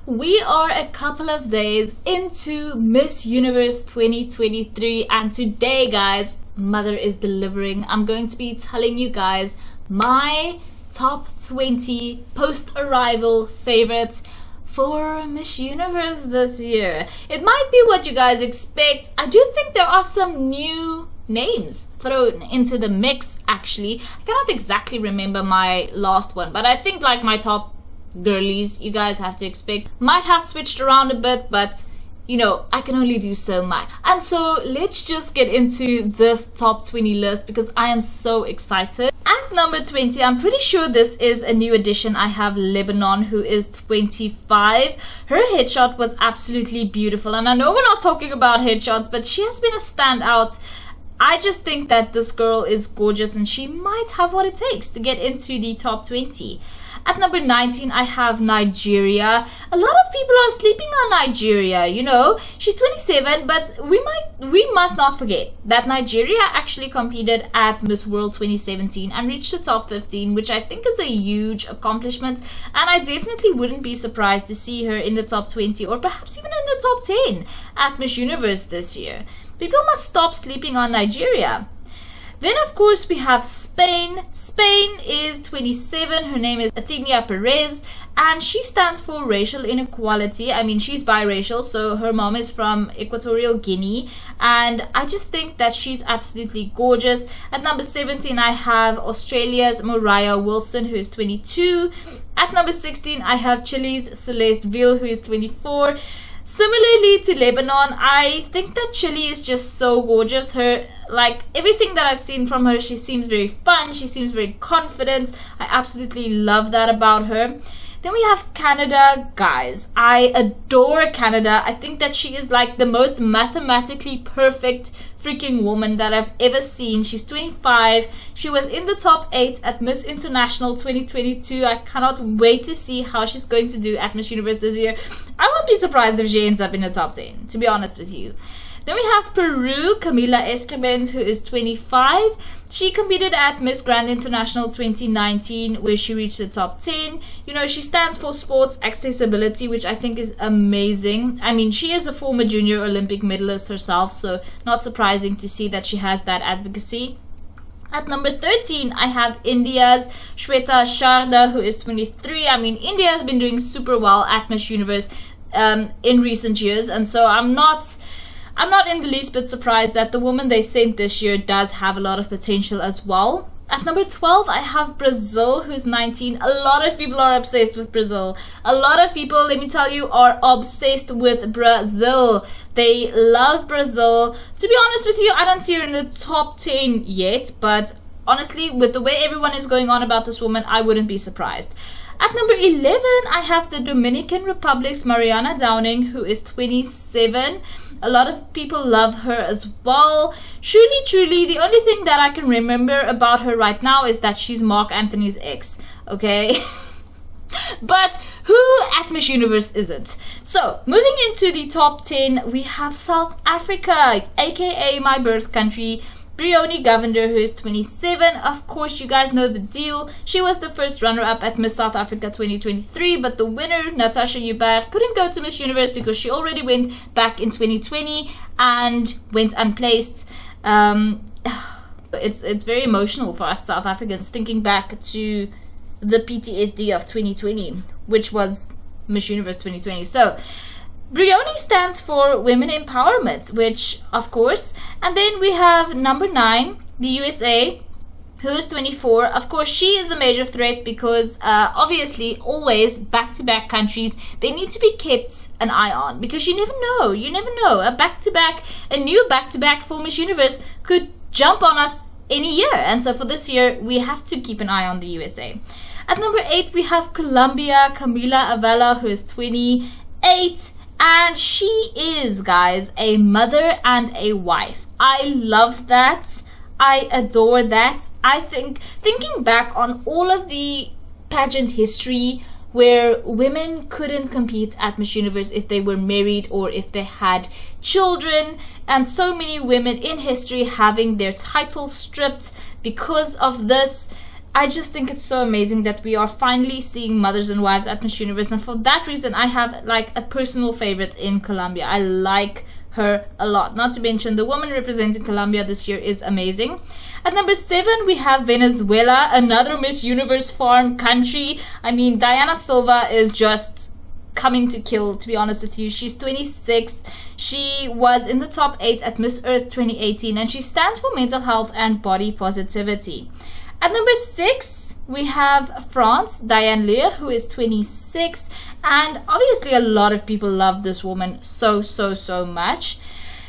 We are a couple of days into Miss Universe 2023, and today, guys, Mother is delivering. I'm going to be telling you guys my top 20 post-arrival favorites for Miss Universe this year. It might be what you guys expect. I do think there are some new names thrown into the mix, actually. I cannot exactly remember my last one, but I think like my top girlies, you guys have to expect, might have switched around a bit, but you know, I can only do so much. And so let's just get into this top 20 list because I am so excited. At number 20, I'm pretty sure this is a new addition. I have Lebanon, who is 25. Her headshot was absolutely beautiful, and I know we're not talking about headshots, but she has been a standout. I just think that this girl is gorgeous and she might have what it takes to get into the top 20. At number 19, I have Nigeria. A lot of people are sleeping on Nigeria, you know. She's 27, but we must not forget that Nigeria actually competed at Miss World 2017 and reached the top 15, which I think is a huge accomplishment. And I definitely wouldn't be surprised to see her in the top 20 or perhaps even in the top 10 at Miss Universe this year. People must stop sleeping on Nigeria. Then, of course, we have Spain. Spain is 27. Her name is Athenea Pérez, and she stands for racial inequality. I mean, she's biracial, so her mom is from Equatorial Guinea, and I just think that she's absolutely gorgeous. At number 17, I have Australia's Moraya Wilson, who is 22. At number 16, I have Chile's Celeste Viel, who is 24. Similarly to Lebanon, I think that Chile is just so gorgeous. Her, like, everything that I've seen from her, she seems very fun, she seems very confident. I absolutely love that about her. Then we have Canada. Guys, I adore Canada. I think that she is like the most mathematically perfect freaking woman that I've ever seen. She's 25. She was in the top 8 at Miss International 2022. I cannot wait to see how she's going to do at Miss Universe this year. I won't be surprised if she ends up in the top 10, to be honest with you. Then we have Peru, Camila, Escribens, who is 25. She competed at Miss Grand International 2019, where she reached the top 10. You know, she stands for sports accessibility, which I think is amazing. I mean, she is a former junior Olympic medalist herself, so not surprising to see that she has that advocacy. At number 13, I have India's Shweta Sharda, who is 23. I mean, India has been doing super well at Miss Universe in recent years, and so I'm not in the least bit surprised that the woman they sent this year does have a lot of potential as well. At number 12, I have Brazil, who's 19. A lot of people are obsessed with Brazil. A lot of people, let me tell you, are obsessed with Brazil. They love Brazil. To be honest with you, I don't see her in the top 10 yet, but honestly, with the way everyone is going on about this woman, I wouldn't be surprised. At number 11, I have the Dominican Republic's Mariana Downing, who is 27. A lot of people love her as well. Truly, the only thing that I can remember about her right now is that she's Mark Anthony's ex, okay? But who at Miss Universe isn't? So, moving into the top 10, we have South Africa, aka my birth country. Bryoni Govender, who is 27. Of course, you guys know the deal. She was the first runner-up at Miss South Africa 2023, but the winner, Natasha Joubert, couldn't go to Miss Universe because she already went back in 2020 and went unplaced. It's very emotional for us South Africans thinking back to the PTSD of 2020, which was Miss Universe 2020. So, Bryoni stands for Women Empowerment, which, of course. And then we have number 9, the USA, who is 24. Of course, she is a major threat because, obviously, always back-to-back countries, they need to be kept an eye on. Because you never know. A new back-to-back for Miss Universe could jump on us any year. And so for this year, we have to keep an eye on the USA. At number 8, we have Colombia, Camila, Avella, who is 28. And she is, guys, a mother and a wife. I love that. I adore that. I think, thinking back on all of the pageant history where women couldn't compete at Miss Universe if they were married or if they had children, and so many women in history having their titles stripped because of this, I just think it's so amazing that we are finally seeing mothers and wives at Miss Universe, and for that reason I have like a personal favorite in Colombia. I like her a lot. Not to mention the woman representing Colombia this year is amazing. At number 7 we have Venezuela, another Miss Universe farm country. I mean, Diana Silva is just coming to kill, to be honest with you. She's 26. She was in the top 8 at Miss Earth 2018, and she stands for mental health and body positivity. At number 6 we have France, Diane, who is 26, and obviously a lot of people love this woman so much.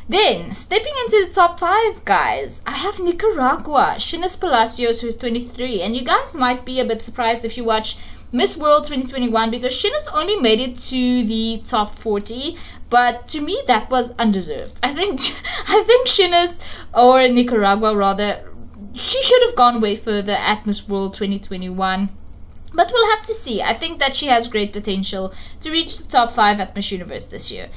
Then, stepping into the top 5, guys, I have Nicaragua, Shinis Palacios, who's 23, and you guys might be a bit surprised if you watch Miss World 2021 because Shinis only made it to the top 40, but to me that was undeserved. I think Shinis, or Nicaragua rather, she should have gone way further at Miss World 2021. But we'll have to see. I think that she has great potential to reach the top 5 at Miss Universe this year.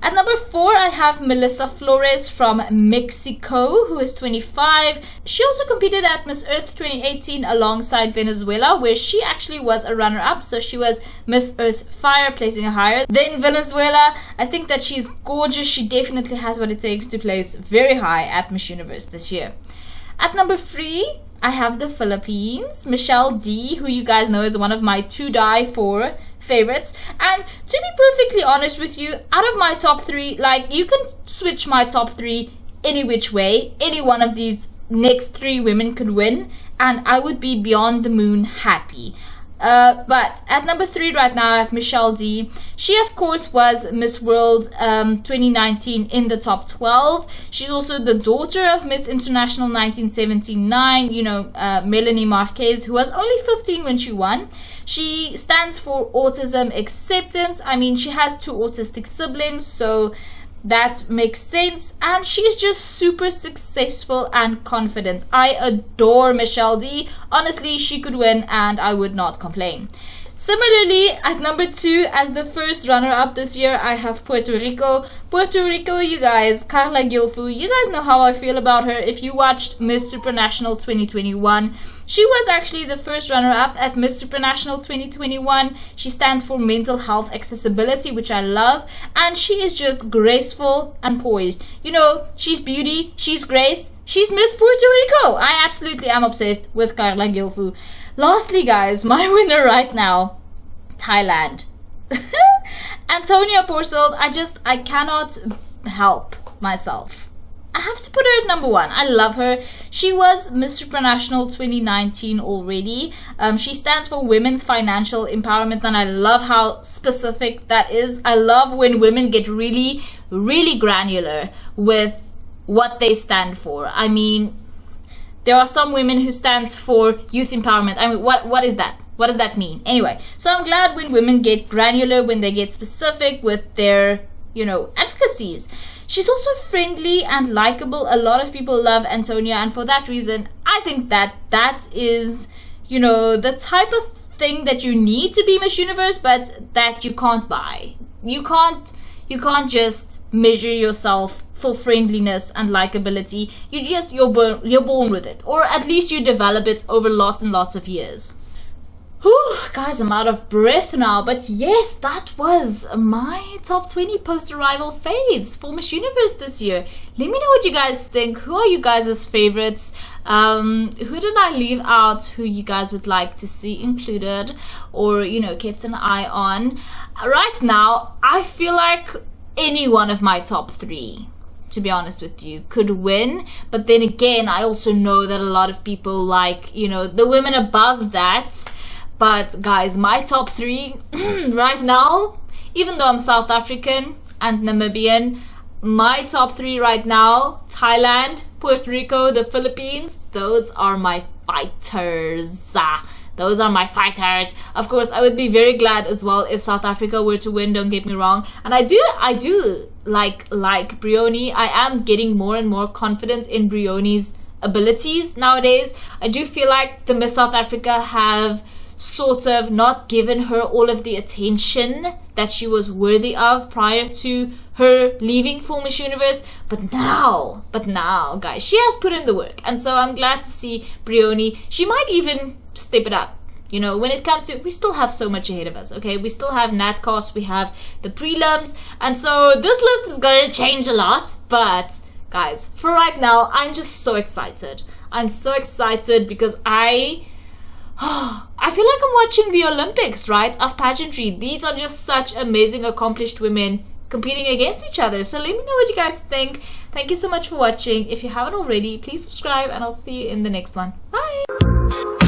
At number 4, I have Melissa Flores from Mexico, who is 25. She also competed at Miss Earth 2018 alongside Venezuela, where she actually was a runner-up. So she was Miss Earth Fire, placing her higher than Venezuela. I think that she's gorgeous. She definitely has what it takes to place very high at Miss Universe this year. At number 3, I have the Philippines, Michelle D, who you guys know is one of my to die for favorites. And to be perfectly honest with you, out of my top 3, like, you can switch my top 3 any which way. Any one of these next 3 women could win, and I would be beyond the moon happy. But at number 3 right now I have Michelle D. She of course was Miss World 2019 in the top 12. She's also the daughter of Miss International 1979, you know, Melanie Marquez, who was only 15 when she won. She stands for autism acceptance. I mean, she has 2 autistic siblings, so that makes sense, and she's just super successful and confident. I adore Michelle D. Honestly, she could win and I would not complain. Similarly, at number 2, as the first runner-up this year, I have Puerto Rico. Puerto Rico, you guys, Carla Gilfu, you guys know how I feel about her. If you watched Miss Supranational 2021, she was actually the first runner-up at Miss Supranational 2021. She stands for mental health accessibility, which I love, and she is just graceful and poised. You know, she's beauty, she's grace, she's Miss Puerto Rico. I absolutely am obsessed with Carla Gilfu. Lastly, guys, my winner right now, Thailand. Antonia Porsold, I cannot help myself. I have to put her at number 1. I love her. She was Miss Supranational 2019 already. She stands for Women's Financial Empowerment, and I love how specific that is. I love when women get really, really granular with what they stand for. I mean, there are some women who stands for youth empowerment. I mean, what is that? What does that mean? Anyway, so I'm glad when women get granular, when they get specific with their, you know, advocacies. She's also friendly and likable. A lot of people love Antonia, and for that reason, I think that that is, you know, the type of thing that you need to be Miss Universe, but that you can't buy. You can't just measure yourself for friendliness and likability. You're born with it, or at least you develop it over lots and lots of years. Whew, guys, I'm out of breath now, but yes, that was my top 20 post-arrival faves for Miss Universe this year. Let me know what you guys think. Who are you guys' favorites? Who did I leave out who you guys would like to see included, or, you know, kept an eye on? Right now, I feel like any one of my top 3, to be honest with you, could win. But then again, I also know that a lot of people like, you know, the women above that. But guys, my top 3 right now, even though I'm South African and Namibian, my top 3 right now, Thailand, Puerto Rico, the Philippines, those are my fighters. Those are my fighters. Of course, I would be very glad as well if South Africa were to win, don't get me wrong. And I do like Bryoni. I am getting more and more confident in Bryoni's abilities nowadays. I do feel like the Miss South Africa have sort of not given her all of the attention that she was worthy of prior to her leaving for Miss Universe. But now, guys, she has put in the work. And so I'm glad to see Bryoni. She might even step it up. You know, when it comes to, we still have so much ahead of us, okay? We still have NatCos, we have the prelims, and so this list is going to change a lot. But guys, for right now, I'm just so excited. I'm so excited because I feel like I'm watching the Olympics, right, of pageantry. These are just such amazing, accomplished women competing against each other. So let me know what you guys think. Thank you so much for watching. If you haven't already, please subscribe, and I'll see you in the next one. Bye!